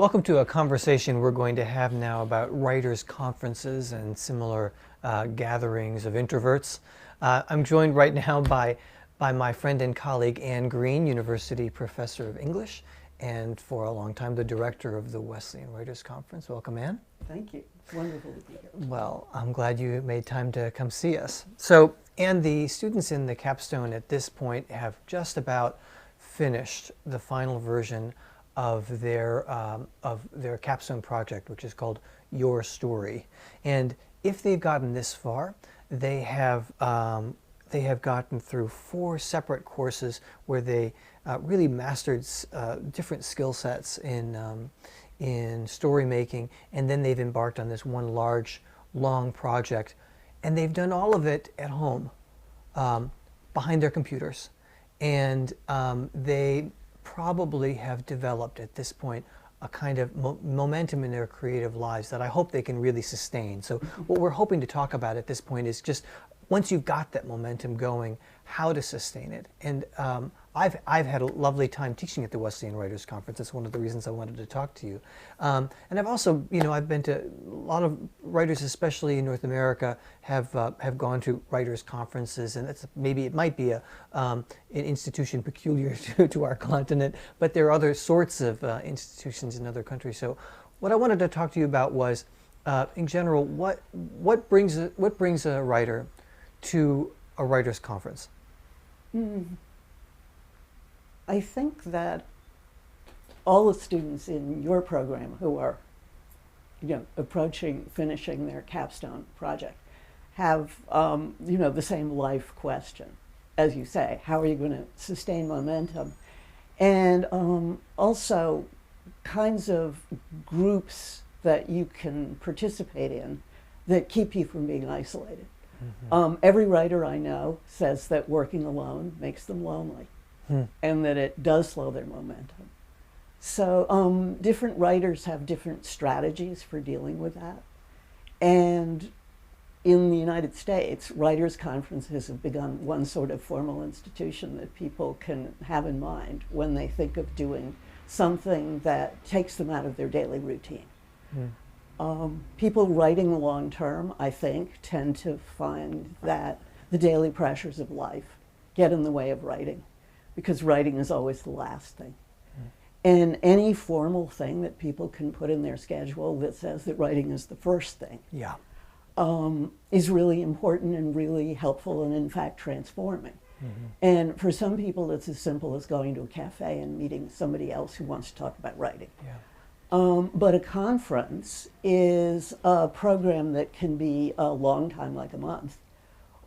Welcome to a conversation we're going to have now about writers' conferences and similar gatherings of introverts. I'm joined right now by my friend and colleague Anne Greene, University Professor of English, and for a long time the director of the Wesleyan Writers' Conference. Welcome, Anne. Thank you. It's wonderful to be here. Well, I'm glad you made time to come see us. So, Anne, the students in the Capstone at this point have just about finished the final version of their capstone project, which is called Your Story. And if they've gotten this far, they have gotten through 4 separate courses where they really mastered different skill sets in story making, and then they've embarked on this one large, long project, and they've done all of it at home, behind their computers, and they probably have developed at this point a kind of momentum in their creative lives that I hope they can really sustain. So what we're hoping to talk about at this point is just once you've got that momentum going, how to sustain it. And I've had a lovely time teaching at the Wesleyan Writers' Conference. That's one of the reasons I wanted to talk to you. And I've also, I've been to a lot of writers, especially in North America, have gone to writers' conferences, and it might be an institution peculiar to our continent, but there are other sorts of institutions in other countries. So what I wanted to talk to you about was, in general, what brings a writer to a writers' conference? I think that all the students in your program who are, finishing their capstone project have, the same life question. As you say, how are you going to sustain momentum? And also kinds of groups that you can participate in that keep you from being isolated. Mm-hmm. Every writer I know says that working alone makes them lonely. And that it does slow their momentum. So different writers have different strategies for dealing with that. And in the United States, writers' conferences have begun one sort of formal institution that people can have in mind when they think of doing something that takes them out of their daily routine. People writing long term, I think, tend to find that the daily pressures of life get in the way of writing, because writing is always the last thing. And any formal thing that people can put in their schedule that says that writing is the first thing is really important and really helpful and in fact transforming. And for some people it's as simple as going to a cafe and meeting somebody else who wants to talk about writing. But a conference is a program that can be a long time, like a month,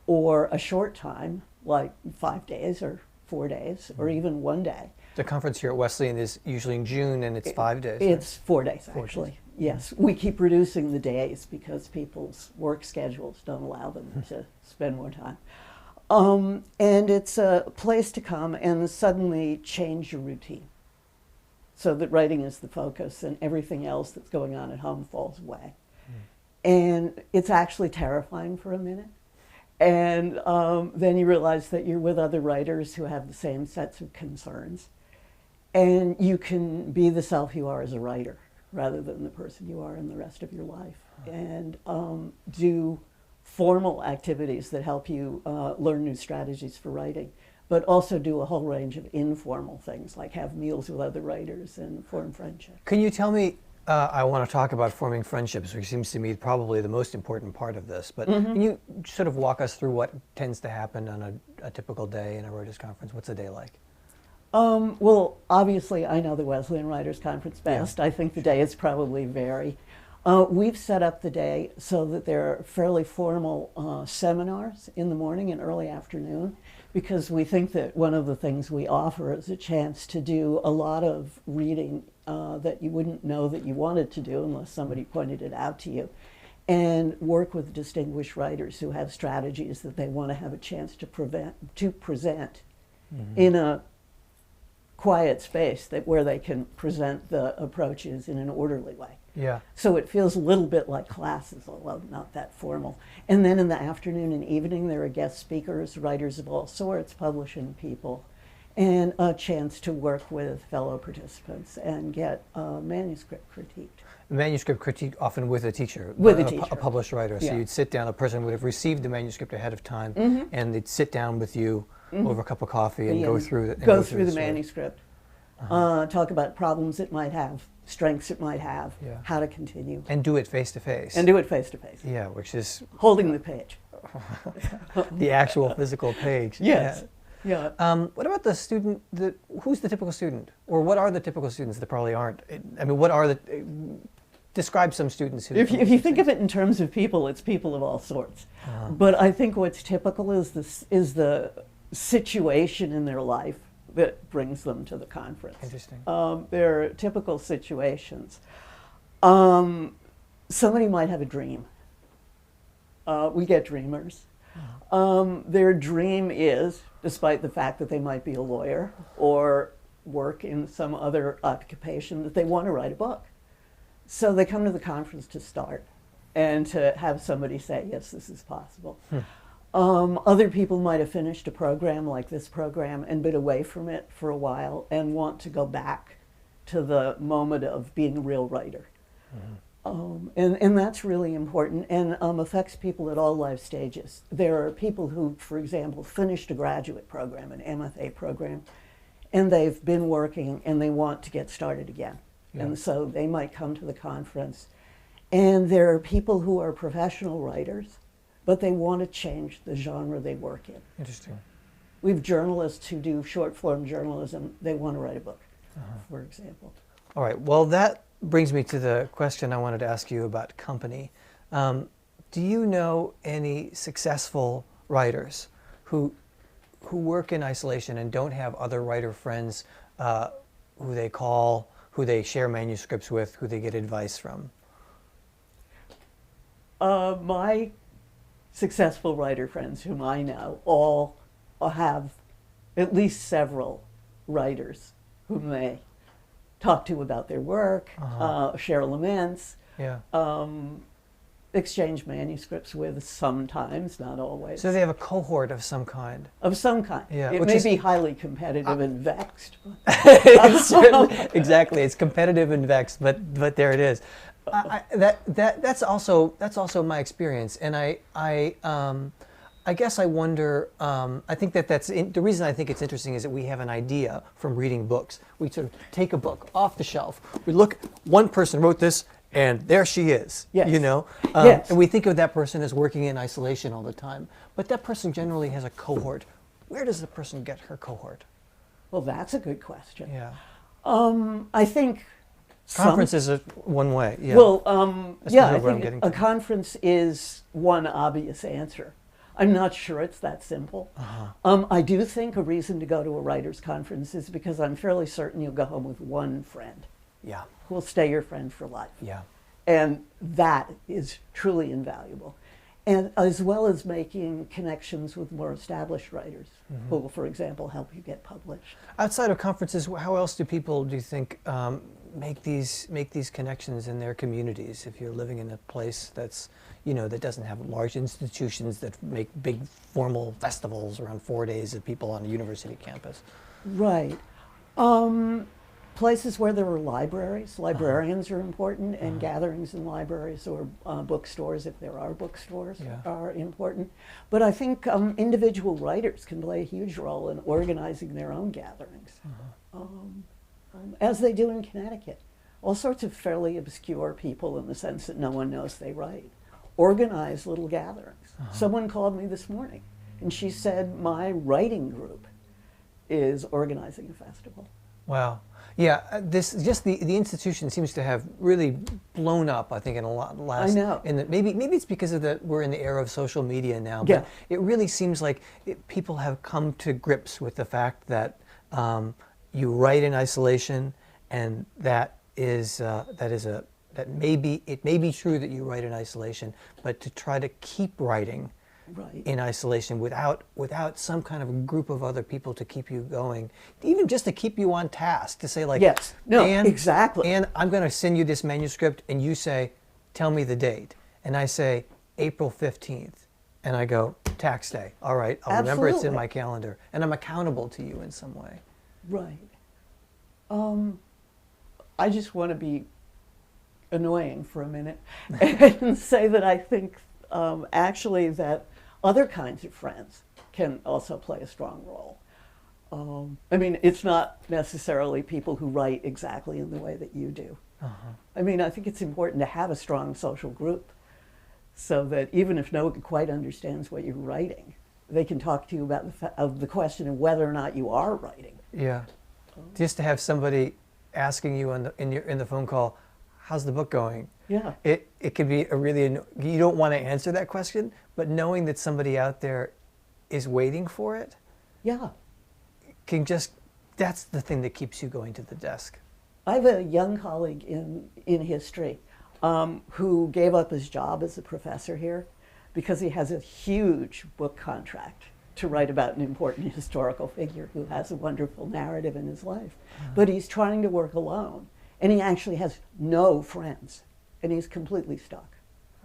or a short time, like 5 days or 4 days, or even 1 day. The conference here at Wesleyan is usually in June, and it's 5 days. It's 4 days, actually. Yes, we keep reducing the days because people's work schedules don't allow them to spend more time. And it's a place to come and suddenly change your routine, so that writing is the focus and everything else that's going on at home falls away. And it's actually terrifying for a minute. And then you realize that you're with other writers who have the same sets of concerns. And you can be the self you are as a writer rather than the person you are in the rest of your life. And do formal activities that help you learn new strategies for writing, but also do a whole range of informal things, like have meals with other writers and form friendship. Can you tell me, I want to talk about forming friendships, which seems to me probably the most important part of this, but can you sort of walk us through what tends to happen on a typical day in a writers' conference? What's a day like? Well, obviously I know the Wesleyan Writers' Conference best. I think the days probably vary. We've set up the day so that there are fairly formal seminars in the morning and early afternoon, because we think that one of the things we offer is a chance to do a lot of reading that you wouldn't know that you wanted to do unless somebody pointed it out to you, and work with distinguished writers who have strategies that they want to have a chance to present in a quiet space where they can present the approaches in an orderly way. So it feels a little bit like classes, although not that formal. And then in the afternoon and evening, there are guest speakers, writers of all sorts, publishing people, and a chance to work with fellow participants and get a manuscript critiqued. Manuscript critique often with a teacher, With a teacher. a published writer. So Yeah. you'd sit down, a person would have received the manuscript ahead of time, Mm-hmm. and they'd sit down with you over a cup of coffee and go And through it. go through the story. manuscript, talk about problems it might have, strengths it might have, Yeah. how to continue, And do it face to face. and do it face to face, Yeah, which is holding the page. the actual physical page. Yes. Yeah. What about the student? Who's the typical student, or what are the typical students that probably aren't? I mean, what are the? Describe some students who. If you think of it in terms of people, it's people of all sorts. But I think what's typical is the situation in their life that brings them to the conference. Interesting. They're typical situations. Somebody might have a dream. We get dreamers. Their dream is, despite the fact that they might be a lawyer or work in some other occupation, that they want to write a book. So they come to the conference to start and to have somebody say, yes, this is possible. Other people might have finished a program like this program and been away from it for a while and want to go back to the moment of being a real writer. And that's really important and affects people at all life stages. There are people who, for example, finished a graduate program, an MFA program, and they've been working and they want to get started again. Yeah. And so they might come to the conference. And there are people who are professional writers, but they want to change the genre they work in. Interesting. We have journalists who do short form journalism. They want to write a book, for example. All right. Well, that brings me to the question I wanted to ask you about company. Do you know any successful writers who work in isolation and don't have other writer friends who they call, who they share manuscripts with, who they get advice from? My successful writer friends whom I know all have at least several writers whom they talk to about their work, share laments, Yeah. exchange manuscripts with sometimes, not always. So they have a cohort of some kind. Of some kind. Yeah, It which may is- be highly competitive and vexed. It's certainly, exactly. It's competitive and vexed, but there it is. That's also my experience, and I guess I wonder. I think the reason I think it's interesting is that we have an idea from reading books. We sort of take a book off the shelf. We look. One person wrote this, and there she is. Yes. You know. Yes. And we think of that person as working in isolation all the time, but that person generally has a cohort. Where does the person get her cohort? Well, that's a good question. Yeah. I think Conference is one way. Yeah. Well, That's yeah, I where I'm getting think a to. conference is one obvious answer. I'm not sure it's that simple. I do think a reason to go to a writer's conference is because I'm fairly certain you'll go home with one friend Yeah. who will stay your friend for life. Yeah. And that is truly invaluable. And as well as making connections with more established writers who will, for example, help you get published. Outside of conferences, how else do people, do you think, make these connections in their communities? If you're living in a place that's, that doesn't have large institutions that make big formal festivals around 4 days of people on a university campus. Right. Places where there are libraries. Librarians are important, and gatherings in libraries or bookstores, if there are bookstores, Yeah. are important. But I think individual writers can play a huge role in organizing their own gatherings, as they do in Connecticut. All sorts of fairly obscure people, in the sense that no one knows they write, organize little gatherings. Someone called me this morning, and she said, my writing group is organizing a festival. Wow. Yeah, the institution seems to have really blown up, I think, in a lot last. I know. Maybe it's because of we're in the era of social media now. Yeah. But it really seems like people have come to grips with the fact that you write in isolation, and it may be true that you write in isolation, but to try to keep writing Right. in isolation without some kind of a group of other people to keep you going, even just to keep you on task, to say like, Yes. No, Anne, exactly. Anne, I'm going to send you this manuscript, and you say, tell me the date, and I say April 15th, and I go, tax day. All right, I'll remember it's in Absolutely. my calendar, and I'm accountable to you in some way. Right. I just want to be annoying for a minute and say that I think actually that other kinds of friends can also play a strong role. I mean, it's not necessarily people who write exactly in the way that you do. I mean, I think it's important to have a strong social group so that even if no one quite understands what you're writing, they can talk to you about the question of whether or not you are writing. Yeah. Just to have somebody asking you in the phone call, how's the book going? Yeah. It could be a really, you don't want to answer that question, but knowing that somebody out there is waiting for it Yeah. can just, that's the thing that keeps you going to the desk. I have a young colleague in history who gave up his job as a professor here because he has a huge book contract to write about an important historical figure who has a wonderful narrative in his life. But he's trying to work alone, and he actually has no friends, and he's completely stuck.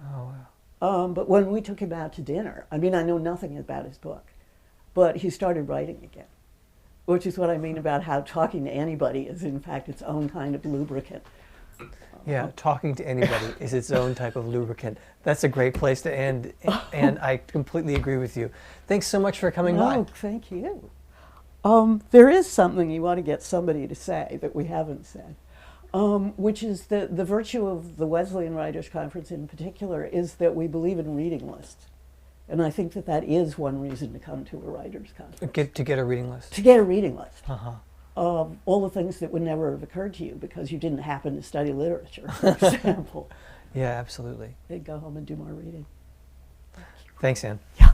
Oh, wow. But when we took him out to dinner, I mean, I know nothing about his book, but he started writing again, which is what I mean about how talking to anybody is, in fact, its own kind of lubricant. Yeah, talking to anybody is its own type of lubricant. That's a great place to end, and I completely agree with you. Thanks so much for coming by. Oh, thank you. There is something you want to get somebody to say that we haven't said, which is that the virtue of the Wesleyan Writers' Conference in particular is that we believe in reading lists. And I think that that is one reason to come to a writers' conference. To get a reading list. To get a reading list. Uh-huh. All the things that would never have occurred to you because you didn't happen to study literature, for example. Yeah, absolutely. They'd go home and do more reading. Thanks, Anne. Yeah.